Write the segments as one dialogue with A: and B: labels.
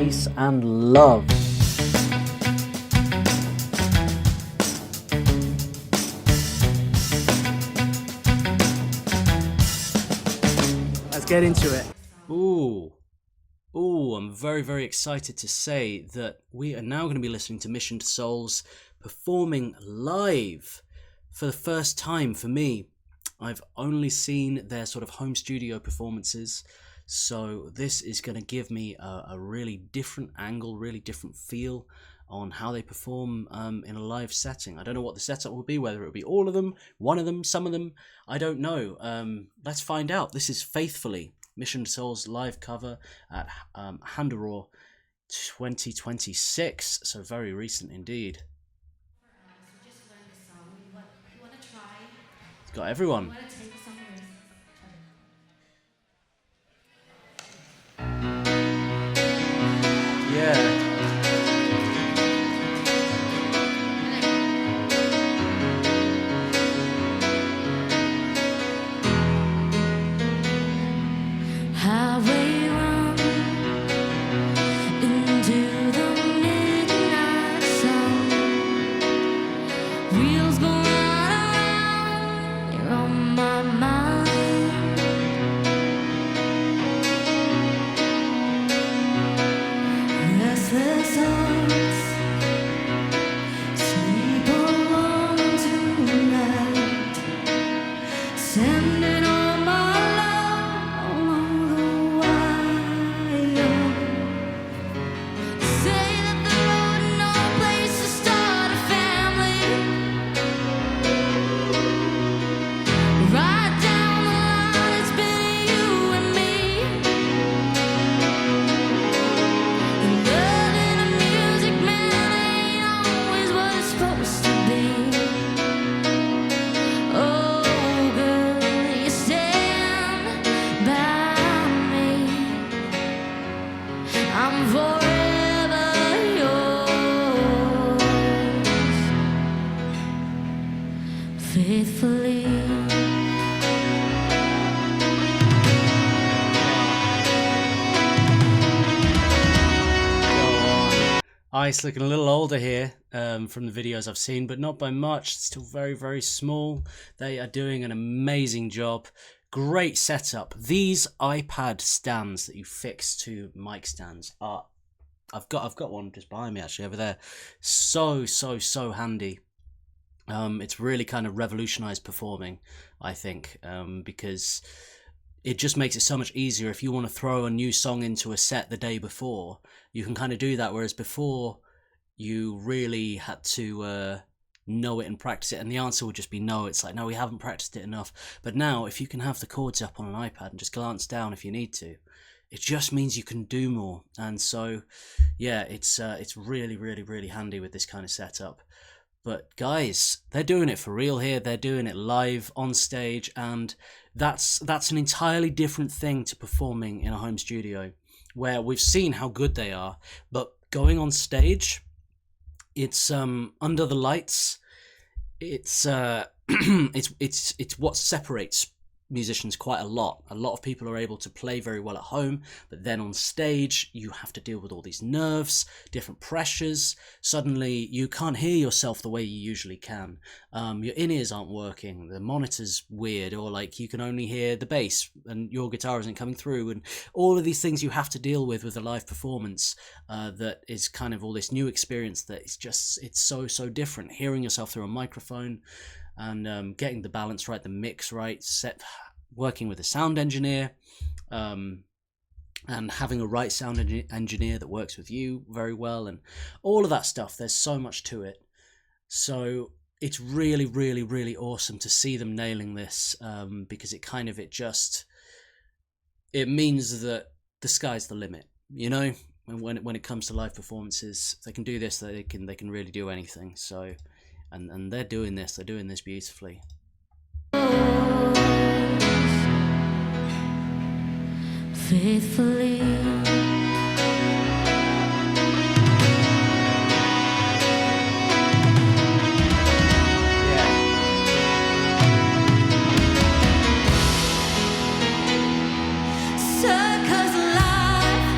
A: peace and love. Let's get into it.
B: Ooh, I'm very, very excited to say that we are now going to be listening to Mission to Souls performing live for the first time for me. I've only seen their sort of home studio performances, so this is going to give me a really different angle, really different feel on how they perform in a live setting. I don't know what the setup will be, whether it will be all of them, one of them, some of them, I don't know. Let's find out. This is Faithfully, Mission to Souls live cover at Handuraw 2026, so very recent indeed. It's got everyone. Yeah.
C: Highway run into the midnight sun. Wheels go round, you're on my mind. Restless hearts sleep alone tonight, sending all my love along the wire. Say that the road no place to start a family. Right down the line, it's been you and me. And loving the music, man, ain't always what it's supposed to be. Oh, girl, you stand by me. I'm forever yours, faithfully.
B: Ice looking a little older here from the videos I've seen, but not by much. Still very, very small. They are doing an amazing job. Great setup. These iPad stands that you fix to mic stands are, I've got one just behind me actually over there. So handy. It's really kind of revolutionized performing, I think, because it just makes it so much easier. If you want to throw a new song into a set the day before, you can kind of do that, whereas before you really had to know it and practice it, and the answer would just be no. It's like, no, we haven't practiced it enough. But now if you can have the chords up on an iPad and just glance down if you need to, it just means you can do more. And so yeah, it's really handy with this kind of setup. But guys, they're doing it for real here. They're doing it live on stage, and that's an entirely different thing to performing in a home studio, where we've seen how good they are, but going on stage, it's under the lights. It's it's what separates musicians quite a lot. A lot of people are able to play very well at home, but then on stage you have to deal with all these nerves, different pressures. Suddenly you can't hear yourself the way you usually can. Your in-ears aren't working, the monitor's weird, or like you can only hear the bass and your guitar isn't coming through, and all of these things you have to deal with a live performance that is kind of all this new experience that it's so different. Hearing yourself through a microphone and getting the balance right, the mix right, working with a sound engineer, and having a right sound engineer that works with you very well, and all of that stuff. There's so much to it. So it's really awesome to see them nailing this, because it means that the sky's the limit, you know. When it comes to live performances, if they can do this, they can really do anything. So and they're doing this beautifully.
C: Faithfully. Circles of life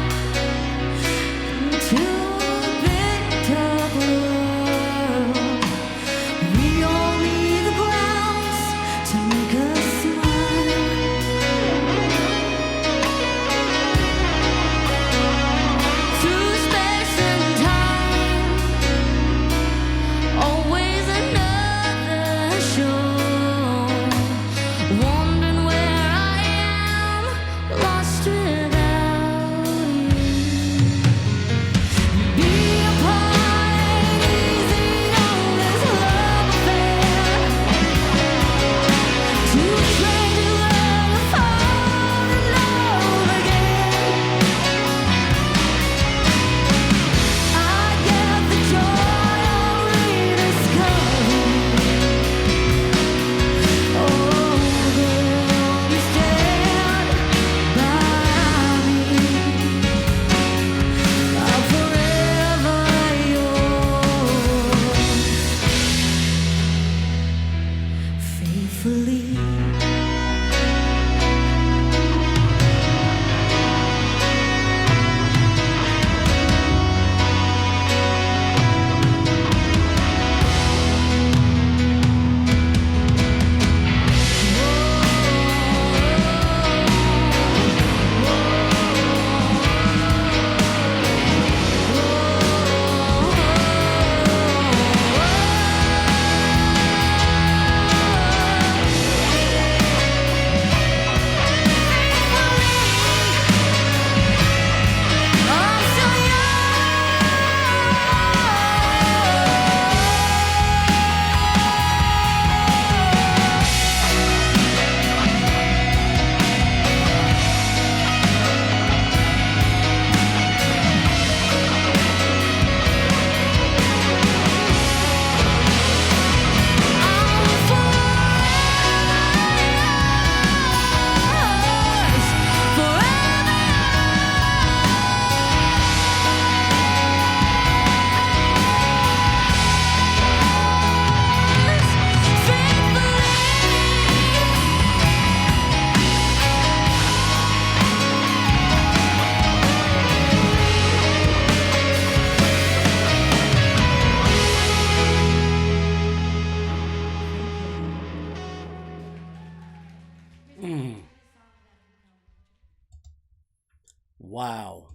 B: Wow.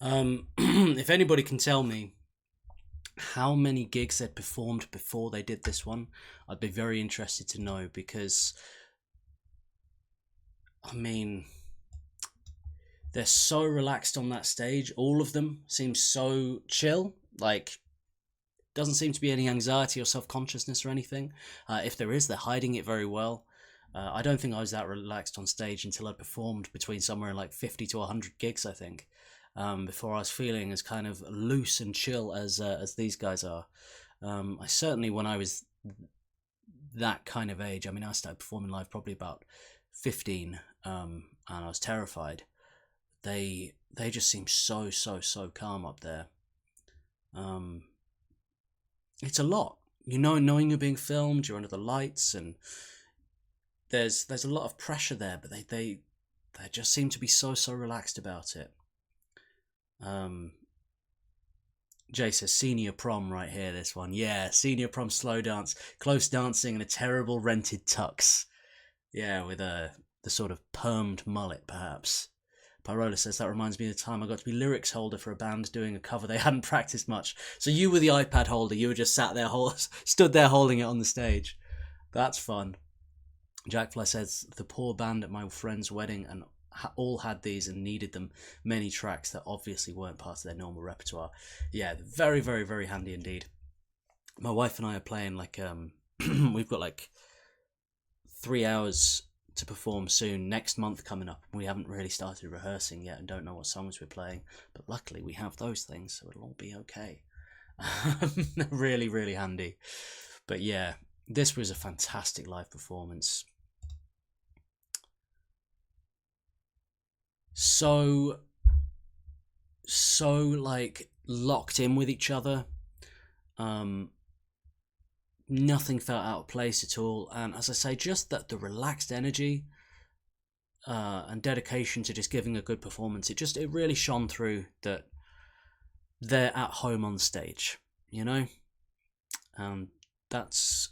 B: If anybody can tell me how many gigs they'd performed before they did this one, I'd be very interested to know, because I mean, they're so relaxed on that stage. All of them seem so chill. Like, doesn't seem to be any anxiety or self-consciousness or anything. If there is, they're hiding it very well. I don't think I was that relaxed on stage until I performed between somewhere in like 50 to 100 gigs, I think, before I was feeling as kind of loose and chill as these guys are. I certainly, when I was that kind of age, I mean, I started performing live probably about 15, and I was terrified. They just seem so calm up there. It's a lot, knowing you're being filmed, you're under the lights, and there's a lot of pressure there, but they just seem to be so relaxed about it. Jay says senior prom right here, this one. Yeah, senior prom slow dance, close dancing, and a terrible rented tux. Yeah, with the sort of permed mullet, perhaps. Pyrola says, that reminds me of the time I got to be lyrics holder for a band doing a cover they hadn't practiced much. So you were the iPad holder, you were just sat there, stood there holding it on the stage. That's fun. Jackfly says, the poor band at my friend's wedding and all had these and needed them many tracks that obviously weren't part of their normal repertoire. Yeah, very handy indeed. My wife and I are playing like, we've got like 3 hours to perform soon, next month coming up. We haven't really started rehearsing yet and don't know what songs we're playing, but luckily we have those things, so it'll all be okay. Really handy. But yeah, this was a fantastic live performance. So like locked in with each other. Nothing felt out of place at all, and as I say, just that the relaxed energy and dedication to just giving a good performance, it really shone through that they're at home on stage, that's,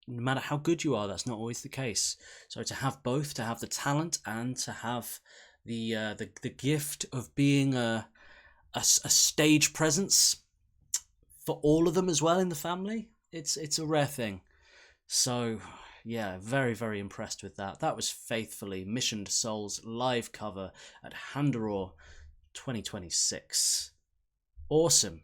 B: no matter how good you are, that's not always the case. So to have both, to have the talent and to have the gift of being a stage presence for all of them as well in the family, it's a rare thing. So yeah, very impressed with that. That was faithfully Mission to Souls live cover at Handuraw 2026. Awesome.